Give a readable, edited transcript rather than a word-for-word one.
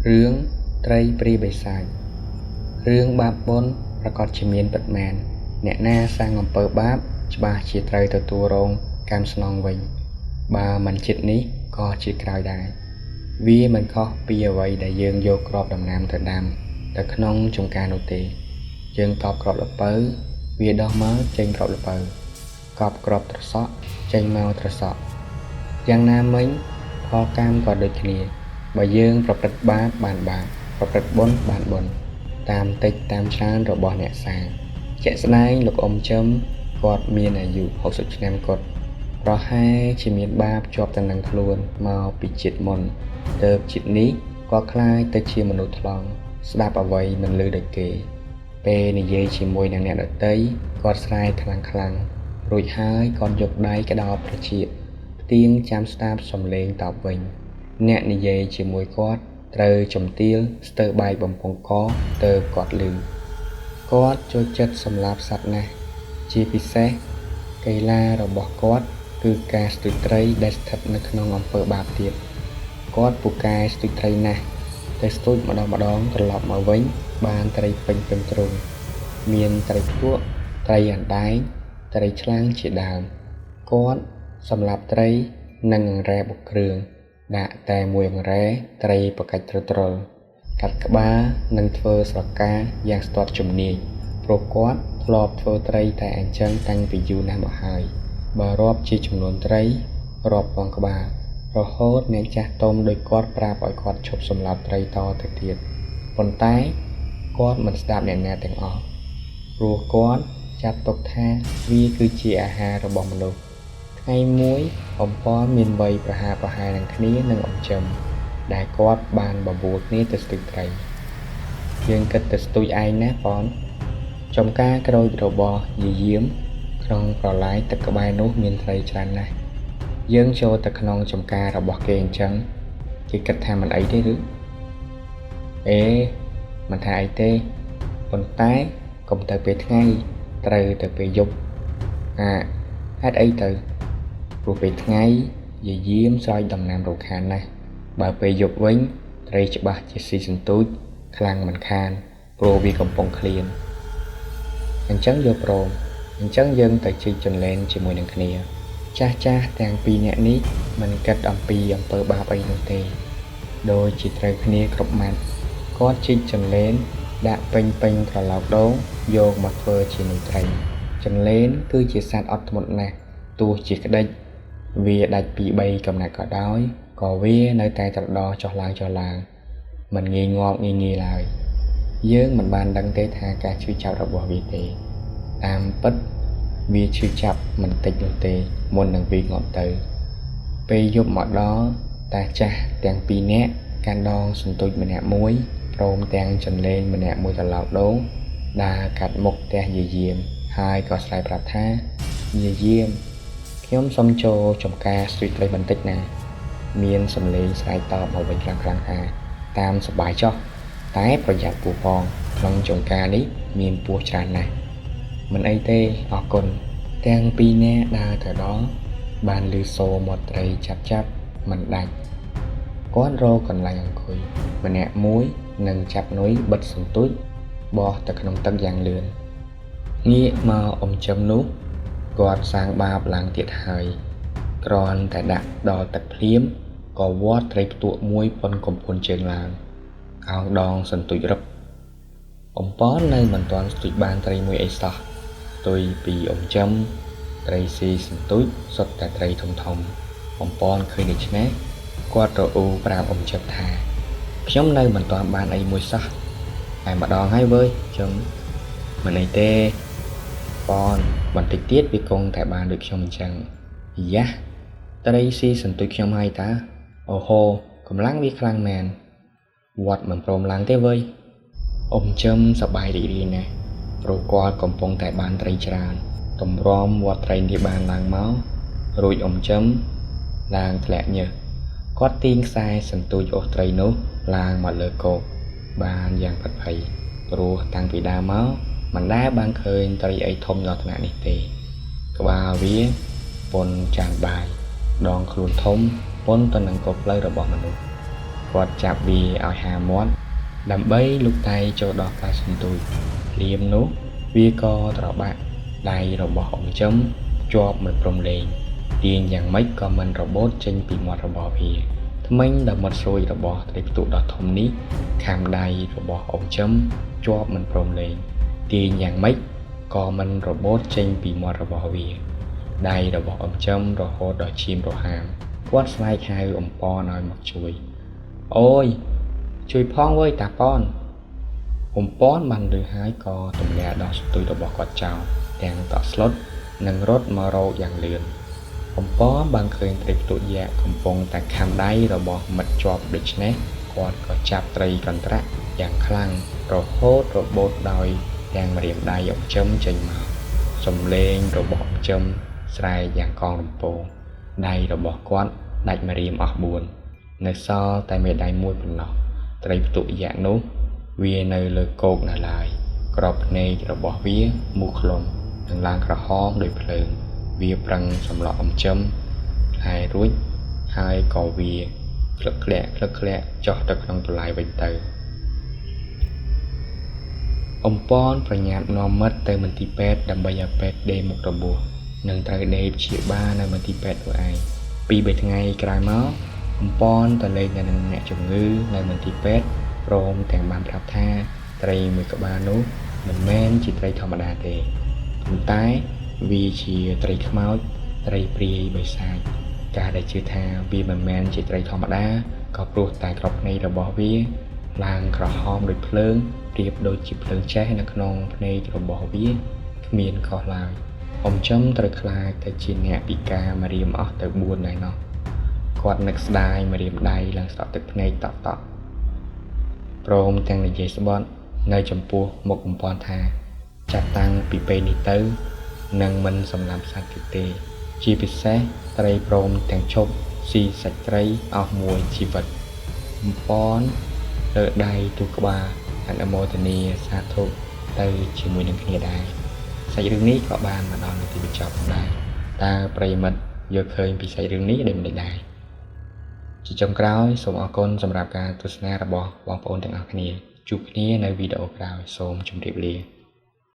រឿងត្រីព្រាយបិសាចរឿងបាបបុណ្យប្រកាសជាមានពិតមែនអ្នកណាសាងអំពើបាបច្បាស់ជាត្រូវទទួលរងកម្មស្នងវិញបើមិនចិត្តនេះក៏ជាក្រោយដែរវាមិនខុសពីអ្វីដែលយើងយកគ្រាប់ដំណាំទៅដាំទៅក្នុងចម្ការនោះទេយើងតបគ្រាប់ល្ពៅវាដុះមកចេញគ្រាប់ល្ពៅកប់គ្រាប់ត្រសក់ចេញមកត្រសក់យ៉ាងណាមិញផលកម្មក៏ដូចគ្នាបើយើងប្រព្រឹត្តបាបបានបាបប្រព្រឹត្តបុណ្យបានបុណ្យតាមតិចតាមច្រើនរបស់អ្នកសាងជាក់ស្ដែងលោកអ៊ំចឹមគាត់មានអាយុ60ឆ្នាំគាត់ប្រហែលជាមានបាបជាប់ទៅនឹងខ្លួនមកពីជាតិមុនទើបជាតិនេះគាត់ខ្លាយទៅជាមនុស្សថ្លង់ស្ដាប់អ្វីមិនឮដូចគេពេលនិយាយជាមួយនឹងអ្នកដទៃគាត់ស្រែកខ្លាំងរួចហើយគាត់យកដៃក្តោបប្រជាផ្ទៀងចាំស្ដាប់សំឡេងតបវិញអ្នកនិយាយជាមួយគាត់ត្រូវជំទាវស្ទើរបែកបំពង់កទើបគាត់ឮគាត់ចូលចិត្តសម្លាប់សត្វណាស់ជាពិសេសកីឡារបស់គាត់គឺការស្ទូចត្រីដែលស្ថិតនៅក្នុងអំពើបាបទៀតគាត់ពូកែស្ទូចត្រីណាស់តែស្ទូចម្ដងត្រឡប់មកវិញបានត្រីពេញទ្រូងមានត្រីភក់ត្រីអណ្ដែងត្រីឆ្លាំងជាដើមគាត់សម្លាប់ត្រីនិងអង្រែបុកគ្រឿងដាក់តែមួយអង្រែត្រីប្រកាច់ត្រល់កាត់ក្បាលនិងធ្វើស្រកាយ៉ាងស្ទាត់ជំនាញព្រោះគាត់ធ្លាប់ធ្វើត្រីតែអញ្ចឹងតាំងពីយូរណាស់មកហើយបើរាប់ជាចំនួនត្រីរាប់ពាន់ក្បាលរហូតអ្នកចាស់ទុំដោយគាត់ប្រាប់ឲ្យគាត់ឈប់សម្លាប់ត្រីតទៅទៀតប៉ុន្តែគាត់មិនស្ដាប់អ្នកណាទាំងអស់ព្រោះគាត់ចាត់ទុកថាវាគឺជាអាហាររបស់មនុស្សថ្ងៃមួយអំប៉នមានវ័យប្រហែលនឹងគ្នានឹងអ៊ំចឹមដែលគាត់បានបបួលគ្នាទៅស្ទូចត្រីយើងគិតទៅស្ទូចឯងណាប៉នចំការក្រូចរបស់យាយាមក្នុងប្រឡាយទឹកក្បែរនោះមានត្រីច្រើនណាស់យើងចូលទៅក្នុងចំការរបស់គេអញ្ចឹងគេគិតថាមិនអីទេឬអេមិនថាអីទេប៉ុន្តែកុំទៅពេលថ្ងៃត្រូវទៅពេលយប់ហេតុអីទៅព្រោះពេលថ្ងៃយាយាមស្រោចដំណាំរខានណាស់បើពេលយប់វិញត្រីច្បាស់ជាស៊ីសន្ទូចខ្លាំងមិនខានព្រោះវាកំពុងឃ្លានអញ្ចឹងយកព្រមអញ្ចឹងយើងទៅជីកចន្លែនជាមួយនឹងគ្នាចាស់ទាំងពីរនាក់នេះមិនគិតអំពីអំពើបាបអីនោះទេដោយជាត្រូវគ្នាគ្រប់ម៉ាត់គាត់ជីកចន្លែនដាក់ពេញត្រឡោកដូងយកមកធ្វើជានុយត្រីចន្លែនគឺជាសត្វអត់ធ្មត់ណាស់ទោះជាក្តិចវាដាច់ពី3កំណាត់ក៏ដោយក៏វានៅតែត្រដោះចុះឡើងមិនងាយងាប់ងាយឡើយយើងមិនបានដឹងទេថាការឈឺចាប់របស់វាទេតាមពិតវាឈឺចាប់មិនតិចនោះទេមុននឹងវាងាប់ទៅពេលយប់មកដល់តាចាស់ទាំងពីរនាក់កាន់ដងសន្ទូចម្នាក់មួយព្រមទាំងចន្លែងម្នាក់មួយត្រឡោកដូងដើរកាត់មុខផ្ទះយាយាមហើយក៏ស្រែកប្រាប់ថាយាយាមខ្ញុំសូមចូលចំការស្ទូចត្រីបន្តិចណាមានសំឡេងស្រែកតបមកវិញខ្លាំងថាតាមសប្បាយចុះតែប្រយ័ត្នពស់ផងក្នុងចំការនេះមានពស់ច្រើនណាស់មិនអីទេអរគុណទាំងពីរនាក់ដើរទៅដល់បានឮសូរមាត់ត្រីចាប់មិនដាច់គាត់រកកន្លែងអង្គុយម្នាក់មួយនឹងចាប់នុយបិទសន្ទូចបោះទៅក្នុងទឹកយ៉ាងលឿនងាកមកអ៊ំចឹមនោះគាត់សាងបាបឡើងទៀតហើយគ្រាន់តែដាក់ដល់ទឹកភ្លាមក៏វាត់ត្រីផ្ទក់មួយប៉ុនកំពុនជើងឡើងអោងដងសន្ទូចរឹបអំប៉ននៅមិនទាន់ស្ទូចបានត្រីមួយអីសោះផ្ទុយពីអ៊ំចឹមត្រីស៊ីសន្ទូចសុទ្ធតែត្រីធំអំប៉នឃើញដូច្នេះគាត់រអ៊ូប្រាប់អ៊ំចឹមថាខ្ញុំនៅមិនទាន់បានអីមួយសោះតែម្ដងហើយវើយចឹមមិនអីទេប៉នបន្តិចទៀតវាគង់តែបានដូចខ្ញុំអញ្ចឹងយ៉ាត្រីស៊ីសន្ទូចខ្ញុំហើយតាអូហូកម្លាំងវាខ្លាំងមែនវត្តមិនព្រមឡើងទេវើយអ៊ំចឹមសប្បាយរីករាយណាស់ព្រោះគាត់កំពុងតែបានត្រីច្រើនតម្រាំវត្តត្រីនេះបានឡើងមករួចអ៊ំចឹមឡើងធ្លាក់ញើសគាត់ទាញខ្សែសន្ទូចអូសត្រីនោះឡើងមកលើគោកបានយ៉ាងផិតភ័យព្រោះតាំងពីដើមមកមិនដែលបានឃើញត្រីអីធំដល់ថ្នាក់នេះទេក្បាលវាប៉ុនចានបាយដងខ្លួនធំប៉ុនទៅនឹងកុបផ្លូវរបស់មនុស្ស គាត់ចាប់វាឲ្យហាមាត់ដើម្បីលូកដៃចូលដល់ផ្លែសន្ទូចភ្លាមនោះវាក៏ត្របាក់ដៃរបស់អ៊ំចឹមជាប់មិនព្រមលេងទាញយ៉ាងម៉េចក៏មិនរបូតចេញពីមាត់របស់វាថ្មិញដ៏មាត់ស្រួយរបស់ត្រីផ្ទុកដ៏ធំនេះខាំដៃរបស់អ៊ំចឹមជាប់មិនព្រមលេងទាញយ៉ាងម៉េចក៏មិនរបូតចេញពីមាត់របស់វាដៃរបស់អ៊ំចឹមរហូតដល់ឈាមរហាមគាត់ស្វែងហៅអ៊ំប៉នឲ្យមកជួយអូយជួយផងវើយតាប៉នអ៊ំប៉នបានឮហើយក៏ទម្លាក់ដល់សន្ទូចរបស់គាត់ចោលទាំងតក់ស្លុតនិងរត់មករកយ៉ាងលឿនអ៊ំប៉នបានឃើញត្រីផ្ទុកយក្សកំពុងតែខាំដៃរបស់មិត្តជាប់ដូច្នេះគាត់ក៏ចាប់ត្រីកន្ត្រាក់យ៉ាងខ្លាំងរហូតរបូតដោយទាំងម្រាមដៃអ៊ំចឹមចេញមកសំឡេងរបស់អ៊ំចឹមស្រែកយ៉ាងកងរំពងដៃរបស់គាត់ដាច់ម្រាមអស់4នៅសល់តែមេដៃមួយប៉ុណ្ណោះត្រីផ្ទុកយក្សនោះវានៅលើគោកនៅឡើយក្របភ្នែករបស់វាមូលក្លុំនិងឡើងក្រហមដោយភ្លើងវាប្រឹងសម្លក់អ៊ំចឹមហើយរួចហើយក៏វាក្លឹកក្លាក់ចុះទៅក្នុងបន្លាយវិញទៅអ៊ំប៉នប្រញាប់នាំមិត្តទៅមន្ទីរពេទ្យដើម្បីឲ្យពេទ្យដេញមុខរបួសនិងត្រូវដេញព្យាបាលនៅមន្ទីរពេទ្យនោះឯង2-3ថ្ងៃក្រោយមកអ៊ំប៉នទៅលេងនឹងអ្នកជំងឺនៅមន្ទីរពេទ្យព្រមទាំងបានប្រាប់ថាត្រីមួយក្បាលនោះមិនមែនជាត្រីធម្មតាទេប៉ុន្តែវាជាត្រីខ្មោចត្រីព្រាយបិសាចការដែលជឿថាវាមិនមែនជាត្រីធម្មតាក៏ព្រោះតែក្របភ្នែករបស់វាឡើងក្រហមដូចភ្លើងប្រៀបដូចជាភ្លើងឆេះនៅក្នុងភ្នែករបស់វាគ្មានខុសឡើយអ៊ំចឹមត្រូវខ្លាចទៅជាអ្នកពិការម្រាមអស់ទៅ4ដែរណោះគាត់នឹកស្ដាយម្រាមដៃឡើងស្រក់ទឹកភ្នែកតក់ព្រមទាំងនិយាយស្បត់នៅចំពោះមុខអ៊ំប៉នថាចាប់តាំងពីពេលនេះទៅនឹងមិនសម្លាប់សត្វទៀតទេជាពិសេសត្រីព្រមទាំងឈប់ស៊ីសាច់ត្រីអស់មួយជីវិតអ៊ំប៉នលើដៃទូក្បាលអនុមោទនាសាធុទៅជាមួយនឹងគ្នាដែរសាច់រឿងនេះក៏បានមកដល់ទីបញ្ចប់ដែរតើប្រិយមិត្តយល់ឃើញពីសាច់រឿងនេះដូចម្តេចដែរជាចុងក្រោយសូមអរគុណសម្រាប់ការទស្សនារបស់បងប្អូនទាំងអស់គ្នាជួបគ្នានៅវីដេអូក្រោយសូមជម្រាបលា